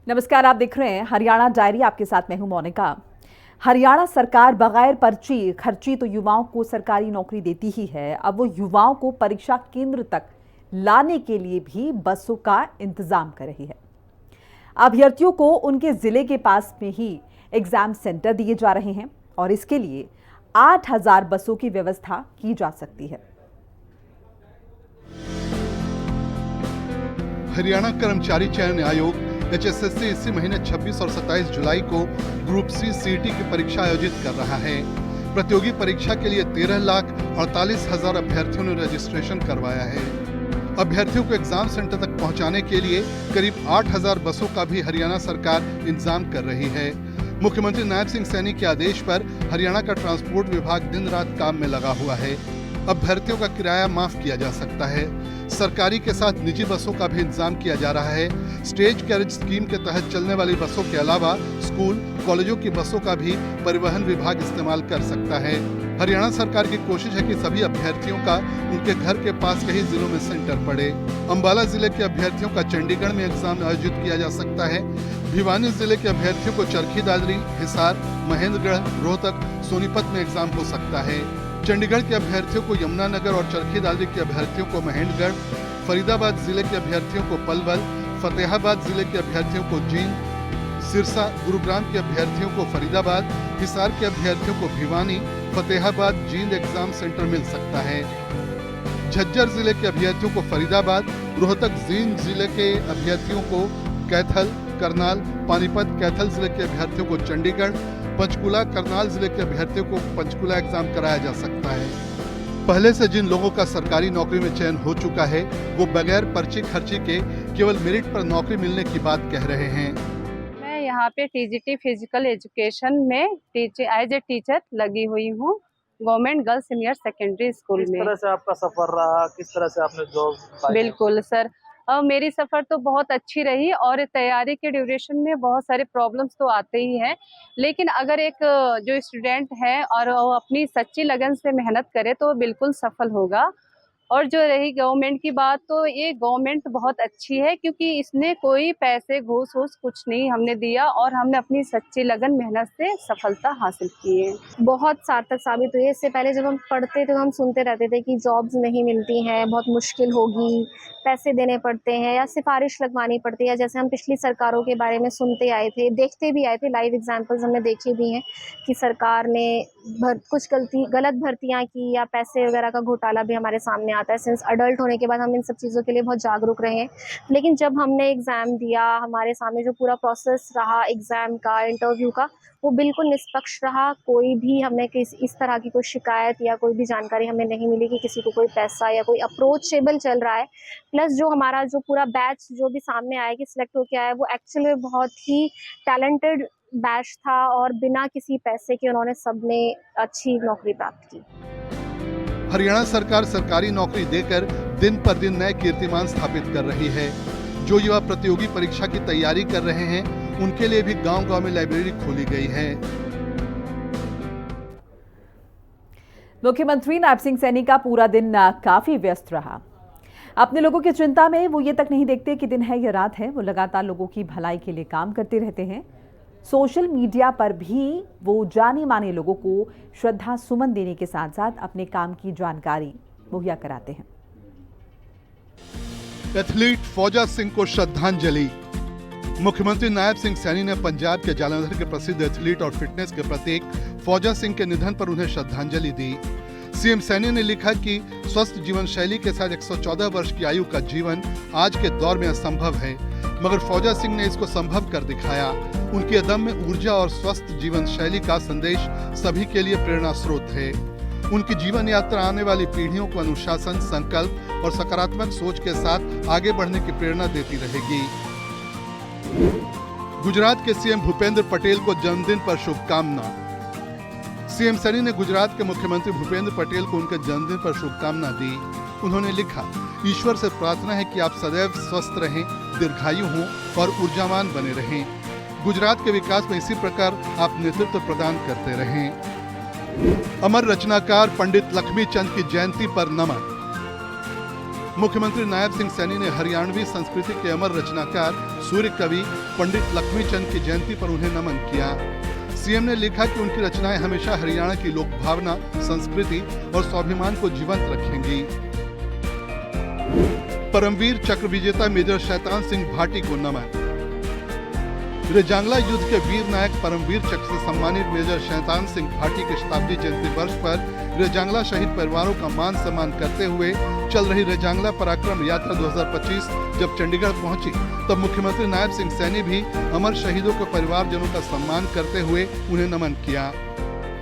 नमस्कार, आप देख रहे हैं हरियाणा डायरी। आपके साथ मैं हूं मोनिका। हरियाणा सरकार बगैर पर्ची खर्ची तो युवाओं को सरकारी नौकरी देती ही है। अब वो युवाओं को परीक्षा केंद्र तक लाने के लिए भी बसों का इंतजाम कर रही है। अभ्यर्थियों को उनके जिले के पास में ही एग्जाम सेंटर दिए जा रहे हैं और इसके लिए 8000 बसों की व्यवस्था की जा सकती है। हरियाणा कर्मचारी चयन आयोग HSSC इसी महीने 26 और 27 जुलाई को ग्रुप सी CET की परीक्षा आयोजित कर रहा है। प्रतियोगी परीक्षा के लिए 13,48,000 अभ्यर्थियों ने रजिस्ट्रेशन करवाया है। अभ्यर्थियों को एग्जाम सेंटर तक पहुंचाने के लिए करीब 8000 बसों का भी हरियाणा सरकार इंतजाम कर रही है। मुख्यमंत्री नायब सिंह सैनी के आदेश पर हरियाणा का ट्रांसपोर्ट विभाग दिन रात काम में लगा हुआ है। अभ्यर्थियों का किराया माफ किया जा सकता है। सरकारी के साथ निजी बसों का भी इंतजाम किया जा रहा है। स्टेज कैरेज स्कीम के तहत चलने वाली बसों के अलावा स्कूल कॉलेजों की बसों का भी परिवहन विभाग इस्तेमाल कर सकता है। हरियाणा सरकार की कोशिश है कि सभी अभ्यर्थियों का उनके घर के पास के ही जिलों में सेंटर पड़े। अंबाला जिले के अभ्यर्थियों का चंडीगढ़ में एग्जाम आयोजित किया जा सकता है। भिवानी जिले के अभ्यर्थियों को चरखी दादरी, हिसार, महेंद्रगढ़, रोहतक, सोनीपत में एग्जाम हो सकता है। चंडीगढ़ के अभ्यर्थियों को यमुनानगर और चरखी दादरी के अभ्यर्थियों को महेंद्रगढ़, फरीदाबाद जिले के अभ्यर्थियों को पलवल, फतेहाबाद जिले के अभ्यर्थियों को जींद, सिरसा गुरुग्राम के अभ्यर्थियों को फरीदाबाद, हिसार के अभ्यर्थियों को भिवानी, फतेहाबाद, जींद एग्जाम सेंटर मिल सकता है। झज्जर जिले के अभ्यर्थियों को फरीदाबाद, रोहतक जींद जिले के अभ्यर्थियों को कैथल, करनाल, पानीपत, कैथल जिले के अभ्यर्थियों को चंडीगढ़, पंचकुला, करनाल जिले के अभ्यर्थियों को पंचकुला एग्जाम कराया जा सकता है। पहले से जिन लोगों का सरकारी नौकरी में चयन हो चुका है वो बगैर पर्ची खर्ची के केवल मेरिट पर नौकरी मिलने की बात कह रहे हैं। मैं यहाँ पे TGT फिजिकल एजुकेशन में एज ए टीचर लगी हुई हूँ, government girls senior secondary school में। किस तरह से आपका सफर रहा, किस तरह से आपने जॉब पाई? बिल्कुल सर, मेरी सफ़र तो बहुत अच्छी रही और तैयारी के ड्यूरेशन में बहुत सारे प्रॉब्लम्स तो आते ही हैं, लेकिन अगर एक जो स्टूडेंट है और वो अपनी सच्ची लगन से मेहनत करे तो बिल्कुल सफल होगा। और जो रही गवर्नमेंट की बात, तो ये गवर्नमेंट बहुत अच्छी है क्योंकि इसने कोई पैसे घूस वूस कुछ नहीं हमने दिया और हमने अपनी सच्ची लगन मेहनत से सफलता हासिल की है। बहुत सार्थक साबित हुई है। इससे पहले जब हम पढ़ते थे तो हम सुनते रहते थे कि जॉब्स नहीं मिलती हैं, बहुत मुश्किल होगी, पैसे देने पड़ते हैं या सिफारिश लगवानी पड़ती है। जैसे हम पिछली सरकारों के बारे में सुनते आए थे, देखते भी आए थे, लाइव एग्जाम्पल्स हमने देखे भी हैं कि सरकार ने कुछ गलत भर्तियाँ की या पैसे वगैरह का घोटाला भी हमारे सामने आता है। सिंस अडल्ट होने के बाद हम इन सब चीज़ों के लिए बहुत जागरूक रहे हैं। लेकिन जब हमने एग्ज़ाम दिया, हमारे सामने जो पूरा प्रोसेस रहा एग्ज़ाम का, इंटरव्यू का, वो बिल्कुल निष्पक्ष रहा। कोई भी हमें इस तरह की कोई शिकायत या कोई भी जानकारी हमें नहीं मिली कि किसी को कोई पैसा या कोई अप्रोचेबल चल रहा है। प्लस जो हमारा जो पूरा बैच जो भी सामने आया कि सिलेक्ट होकर आया, वो एक्चुअली बहुत ही टैलेंटेड बैच था और बिना किसी पैसे के उन्होंने सबने अच्छी नौकरी प्राप्त की। हरियाणा सरकार सरकारी नौकरी देकर दिन पर दिन नए कीर्तिमान स्थापित कर रही है। जो युवा प्रतियोगी परीक्षा की तैयारी कर रहे हैं उनके लिए भी गांव-गांव में लाइब्रेरी खोली गई है। मुख्यमंत्री नायब सिंह सैनी का पूरा दिन काफी व्यस्त रहा। अपने लोगों की चिंता में वो ये तक नहीं देखते कि दिन है या रात है। वो लगातार लोगों की भलाई के लिए काम करते रहते हैं। सोशल मीडिया पर भी वो जाने माने लोगों को श्रद्धा सुमन देने के साथ साथ अपने काम की जानकारी मुहैया कराते हैं। एथलीट फौजा सिंह को श्रद्धांजलि। मुख्यमंत्री नायब सिंह सैनी ने पंजाब के जालंधर के प्रसिद्ध एथलीट और फिटनेस के प्रतीक फौजा सिंह के निधन पर उन्हें श्रद्धांजलि दी। सीएम सैनी ने लिखा कि स्वस्थ जीवन शैली के साथ 114 वर्ष की आयु का जीवन आज के दौर में असंभव है, मगर फौजा सिंह ने इसको संभव कर दिखाया। उनकी अदम्य ऊर्जा और स्वस्थ जीवन शैली का संदेश सभी के लिए प्रेरणा स्रोत है। उनकी जीवन यात्रा आने वाली पीढ़ियों को अनुशासन, संकल्प और सकारात्मक सोच के साथ आगे बढ़ने की प्रेरणा देती रहेगी। गुजरात के सीएम भूपेंद्र पटेल को जन्मदिन पर शुभकामना। सीएम सैनी ने गुजरात के मुख्यमंत्री भूपेंद्र पटेल को उनके जन्मदिन पर शुभकामना दी। उन्होंने लिखा, ईश्वर से प्रार्थना है कि आप सदैव स्वस्थ रहें, दीर्घायु हों और ऊर्जावान बने रहें। गुजरात के विकास में इसी प्रकार आप नेतृत्व प्रदान करते रहें। अमर रचनाकार पंडित लक्ष्मी चंद की जयंती पर नमन। मुख्यमंत्री नायब सिंह सैनी ने हरियाणवी संस्कृति के अमर रचनाकार सूर्य कवि पंडित लक्ष्मीचंद की जयंती पर उन्हें नमन किया। सीएम ने लिखा कि उनकी रचनाएं हमेशा हरियाणा की लोक भावना, संस्कृति और स्वाभिमान को जीवंत रखेंगी। परमवीर चक्र विजेता मेजर शैतान सिंह भाटी को नमन। रेजांगला युद्ध के वीर नायक परमवीर चक्र से सम्मानित मेजर शैतान सिंह भाटी के शताब्दी जयंती वर्ष पर रेजांगला शहीद परिवारों का मान सम्मान करते हुए चल रही रेजांगला पराक्रम यात्रा 2025 जब चंडीगढ़ पहुंची, तब मुख्यमंत्री नायब सिंह सैनी भी अमर शहीदों के परिवारजनों का सम्मान करते हुए उन्हें नमन किया।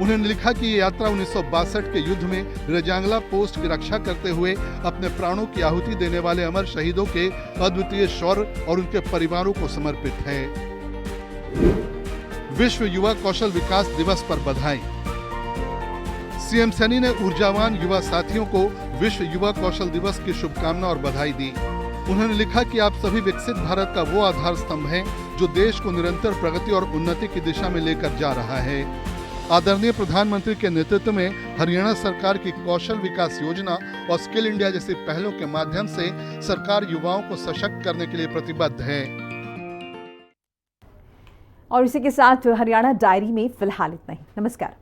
उन्होंने लिखा कि ये यात्रा 1962 के युद्ध में रेजांगला पोस्ट की रक्षा करते हुए अपने प्राणों की आहुति देने वाले अमर शहीदों के अद्वितीय शौर्य और उनके परिवारों को समर्पित है। विश्व युवा कौशल विकास दिवस पर बधाई। सीएम सैनी ने ऊर्जावान युवा साथियों को विश्व युवा कौशल दिवस की शुभकामना और बधाई दी। उन्होंने लिखा कि आप सभी विकसित भारत का वो आधार स्तंभ हैं जो देश को निरंतर प्रगति और उन्नति की दिशा में लेकर जा रहा है। आदरणीय प्रधानमंत्री के नेतृत्व में हरियाणा सरकार की कौशल विकास योजना और स्किल इंडिया जैसी पहलों के माध्यम से सरकार युवाओं को सशक्त करने के लिए प्रतिबद्ध है। और इसी के साथ हरियाणा डायरी में फिलहाल इतना ही। नमस्कार।